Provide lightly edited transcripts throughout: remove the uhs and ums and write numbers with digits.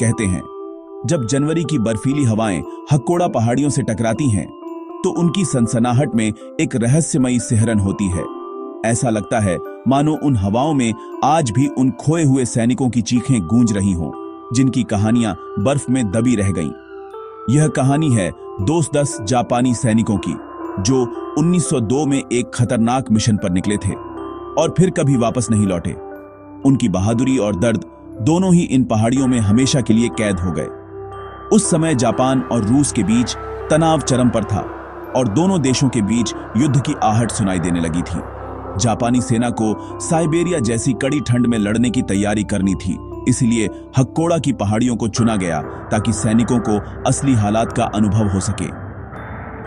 कहते हैं जब जनवरी की बर्फीली हवाएं हक्कोड़ा पहाड़ियों से टकराती हैं तो उनकी सनसनाहट में एक रहस्यमयी सिहरन होती है। ऐसा लगता है मानो उन हवाओं में आज भी उन खोए हुए सैनिकों की चीखें गूंज रही हों, जिनकी कहानियां बर्फ में दबी रह गईं। यह कहानी है 10 जापानी सैनिकों की जो 1902 में एक खतरनाक मिशन पर निकले थे और फिर कभी वापस नहीं लौटे। उनकी बहादुरी और दर्द दोनों ही इन पहाड़ियों में हमेशा के लिए कैद हो गए। उस समय जापान और रूस के बीच तनाव चरम पर था और दोनों देशों के बीच युद्ध की आहट सुनाई देने लगी थी। जापानी सेना को साइबेरिया जैसी कड़ी ठंड में लड़ने की तैयारी करनी थी, इसलिए हक्कोड़ा की पहाड़ियों को चुना गया ताकि सैनिकों को असली हालात का अनुभव हो सके।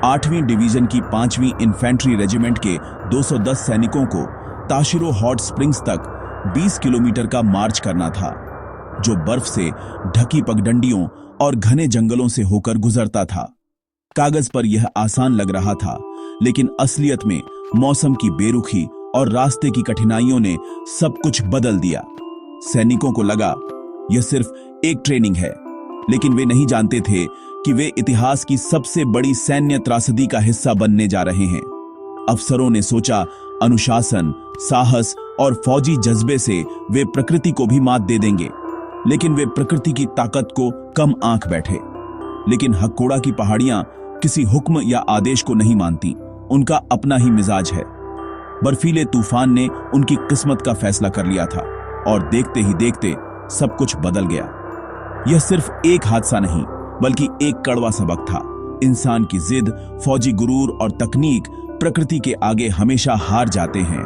8वीं डिवीजन की 5वीं इन्फेंट्री रेजिमेंट के 210 सैनिकों को ताशिरो हॉट स्प्रिंग्स तक 20 किलोमीटर का मार्च करना था, जो बर्फ से ढकी पगडंडियों और घने जंगलों से होकर गुजरता था। कागज पर यह आसान लग रहा था, लेकिन असलियत में मौसम की बेरुखी और रास्ते की कठिनाइयों ने सब कुछ बदल दिया। सैनिकों को लगा यह सिर्फ एक ट्रेनिंग है, लेकिन वे नहीं जानते थे कि वे इतिहास की सबसे बड़ी सैन्य त्रासदी का हिस्सा बनने जा रहे हैं। अफसरों ने सोचा अनुशासन, साहस और फौजी जज्बे से वे प्रकृति को भी मात दे देंगे, लेकिन वे प्रकृति की ताकत को कम आंक बैठे। लेकिन हक्कोड़ा की पहाड़ियां किसी हुक्म या आदेश को नहीं मानती, उनका अपना ही मिजाज है। बर्फीले तूफान ने उनकी किस्मत का फैसला कर लिया था और देखते ही देखते सब कुछ बदल गया। यह सिर्फ एक हादसा नहीं, बल्कि एक कड़वा सबक था। इंसान की जिद, फौजी गुरूर और तकनीक प्रकृति के आगे हमेशा हार जाते हैं।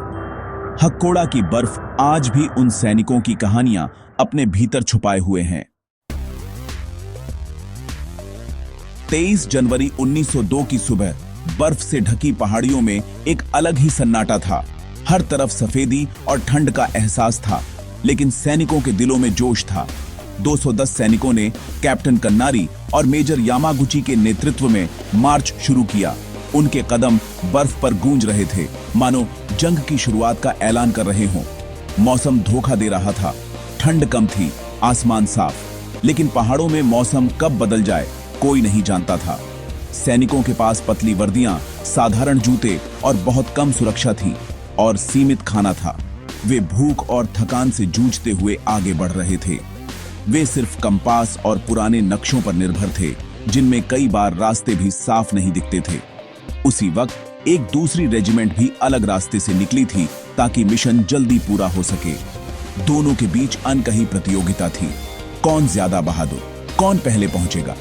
हक्कोड़ा की बर्फ आज भी उन सैनिकों की कहानियां अपने भीतर छुपाए हुए हैं। 23 जनवरी 1902 की सुबह बर्फ से ढकी पहाड़ियों में एक अलग ही सन्नाटा था। हर तरफ सफेदी और ठंड का एहसास था, लेकिन सैनिकों के दिलों में जोश था। 210 सैनिकों ने कैप्टन कन्नारी और मेजर यामागुची के नेतृत्व में मार्च शुरू किया। उनके कदम बर्फ पर गूंज रहे थे, मानो जंग की शुरुआत का ऐलान कर रहे हों। मौसम धोखा दे रहा था, ठंड कम थी, आसमान साफ, लेकिन पहाड़ों में मौसम कब बदल जाए कोई नहीं जानता था। सैनिकों के पास पतली वर्दियां, साधारण जूते और बहुत कम सुरक्षा थी और सीमित खाना था। वे भूख और थकान से जूझते हुए आगे बढ़ रहे थे। वे सिर्फ कंपास और पुराने नक्शों पर निर्भर थे, जिनमें कई बार रास्ते भी साफ नहीं दिखते थे। उसी वक्त एक दूसरी रेजिमेंट भी अलग रास्ते से निकली थी ताकि मिशन जल्दी पूरा हो सके। दोनों के बीच अनकही प्रतियोगिता थी, कौन ज्यादा बहादुर, कौन पहले पहुंचेगा।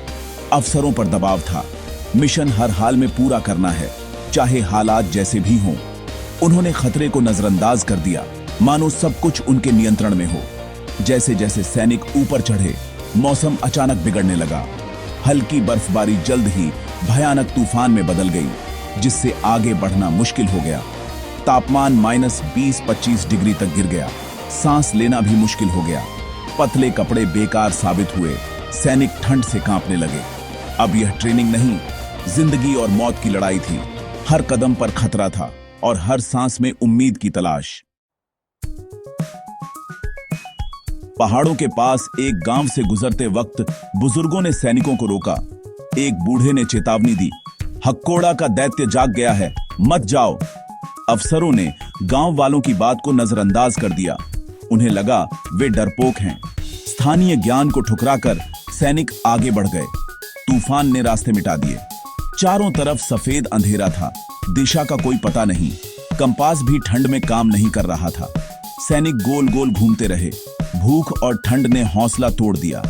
अफसरों पर दबाव था, मिशन हर हाल में पूरा करना है, चाहे हालात जैसे भी हों। उन्होंने खतरे को नजरअंदाज कर दिया, मानो सब कुछ उनके नियंत्रण में हो। जैसे जैसे सैनिक ऊपर चढ़े, मौसम अचानक बिगड़ने लगा। हल्की बर्फबारी जल्द ही भयानक तूफान में बदल गई, जिससे आगे बढ़ना मुश्किल हो गया। तापमान -20-25 डिग्री तक गिर गया, सांस लेना भी मुश्किल हो गया। पतले कपड़े बेकार साबित हुए, सैनिक ठंड से कांपने लगे। अब यह ट्रेनिंग नहीं, जिंदगी और मौत की लड़ाई थी। हर कदम पर खतरा था और हर सांस में उम्मीद की तलाश। पहाड़ों के पास एक गांव से गुजरते वक्त बुजुर्गों ने सैनिकों को रोका। एक बूढ़े ने चेतावनी दी, हक्कोड़ा का दैत्य जाग गया है, मत जाओ। अफसरों ने गांव वालों की बात को नजरअंदाज कर दिया। उन्हें लगा वे डरपोक हैं। स्थानीय ज्ञान को ठुकराकर सैनिक आगे बढ़ गए। तूफान ने रास्ते मिटा दिए। चारों तरफ सफेद अंधेरा था, दिशा का कोई पता नहीं। कंपास भी ठंड में काम नहीं कर रहा था। सैनिक गोल गोल घूमते रहे। भूख और ठंड ने हौसला तोड़ दिया।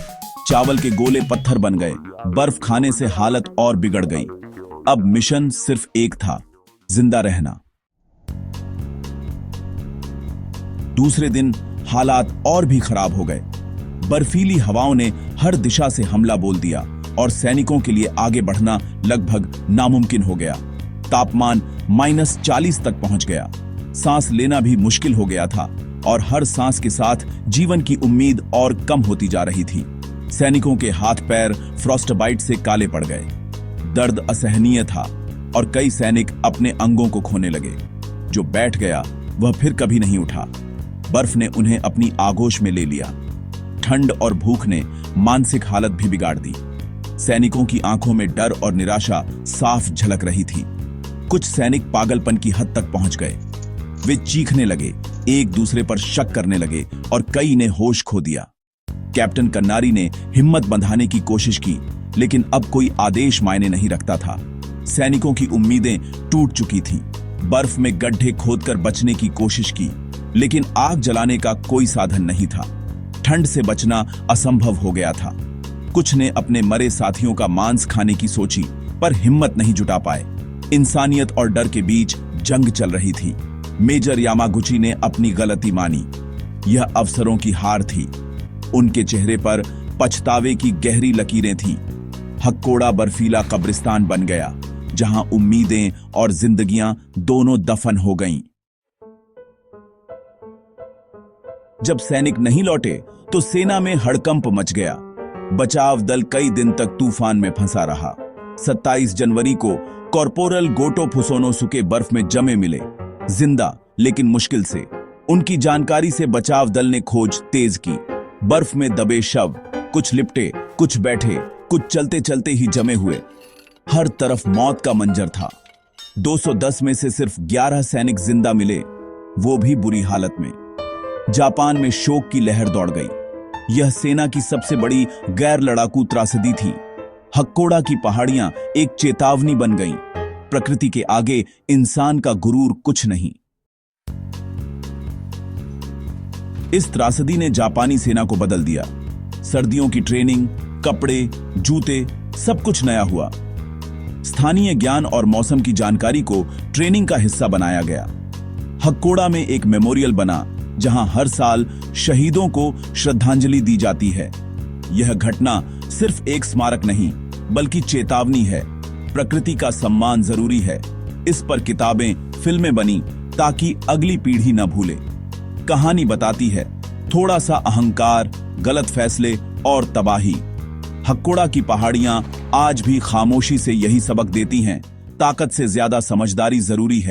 चावल के गोले पत्थर बन गए। बर्फ खाने से हालत और बिगड़ गई। अब मिशन सिर्फ एक था, जिंदा रहना। दूसरे दिन हालात और भी खराब हो गए। बर्फीली हवाओं ने हर दिशा से हमला बोल दिया और सैनिकों के लिए आगे बढ़ना लगभग नामुमकिन हो गया। तापमान -40 तक पहुंच गया। सांस लेना भी मुश्किल हो गया था और हर सांस के साथ जीवन की उम्मीद और कम होती जा रही थी। सैनिकों के हाथ पैर फ्रॉस्टबाइट से काले पड़ गए। दर्द असहनीय था और कई सैनिक अपने अंगों को खोने लगे। जो बैठ गया वह फिर कभी नहीं उठा। बर्फ ने उन्हें अपनी आगोश में ले लिया। ठंड और भूख ने मानसिक हालत भी बिगाड़ दी। सैनिकों की आंखों में डर और निराशा साफ झलक रही थी। कुछ सैनिक पागलपन की हद तक पहुंच गए। वे चीखने लगे, एक दूसरे पर शक करने लगे और कई ने होश खो दिया। कैप्टन कन्नारी ने हिम्मत बंधाने की कोशिश की, लेकिन अब कोई आदेश मायने नहीं रखता था। सैनिकों की उम्मीदें टूट चुकी थीं। बर्फ में गड्ढे खोदकर बचने की कोशिश की, लेकिन आग जलाने का कोई साधन नहीं था। ठंड से बचना असंभव हो गया था। कुछ ने अपने मरे साथियों का मांस खाने की सोची, पर हिम्मत नहीं जुटा पाए। इंसानियत और डर के बीच जंग चल रही थी। मेजर यामागुची ने अपनी गलती मानी। यह अफसरों की हार थी। उनके चेहरे पर पछतावे की गहरी लकीरें थीं। हक्कोड़ा बर्फीला कब्रिस्तान बन गया, जहां उम्मीदें और जिंदगियां दोनों दफन हो गईं। जब सैनिक नहीं लौटे तो सेना में हड़कंप मच गया। बचाव दल कई दिन तक तूफान में फंसा रहा। 27 जनवरी को कॉर्पोरल गोटो फुसोनोसुके बर्फ में जमे मिले, जिंदा लेकिन मुश्किल से। उनकी जानकारी से बचाव दल ने खोज तेज की। बर्फ में दबे शव, कुछ लिपटे, कुछ बैठे, कुछ चलते चलते ही जमे हुए। हर तरफ मौत का मंजर था। 210 में से सिर्फ 11 सैनिक जिंदा मिले, वो भी बुरी हालत में। जापान में शोक की लहर दौड़ गई। यह सेना की सबसे बड़ी गैर लड़ाकू त्रासदी थी। हक्कोड़ा की पहाड़ियां एक चेतावनी बन गईं। प्रकृति के आगे इंसान का गुरूर कुछ नहीं। इस त्रासदी ने जापानी सेना को बदल दिया। सर्दियों की ट्रेनिंग, कपड़े, जूते, सब कुछ नया हुआ। स्थानीय ज्ञान और मौसम की जानकारी को ट्रेनिंग का हिस्सा बनाया गया। हक्कोड़ा में एक मेमोरियल बना, जहां हर साल शहीदों को श्रद्धांजलि दी जाती है। यह घटना सिर्फ एक स्मारक नहीं, बल्कि चेतावनी है। प्रकृति का सम्मान जरूरी है। इस पर किताबें, फिल्में बनी ताकि अगली पीढ़ी न भूले। कहानी बताती है, थोड़ा सा अहंकार, गलत फैसले और तबाही। हक्कोड़ा की पहाड़ियां आज भी खामोशी से यही सबक देती हैं, ताकत से ज्यादा समझदारी जरूरी है।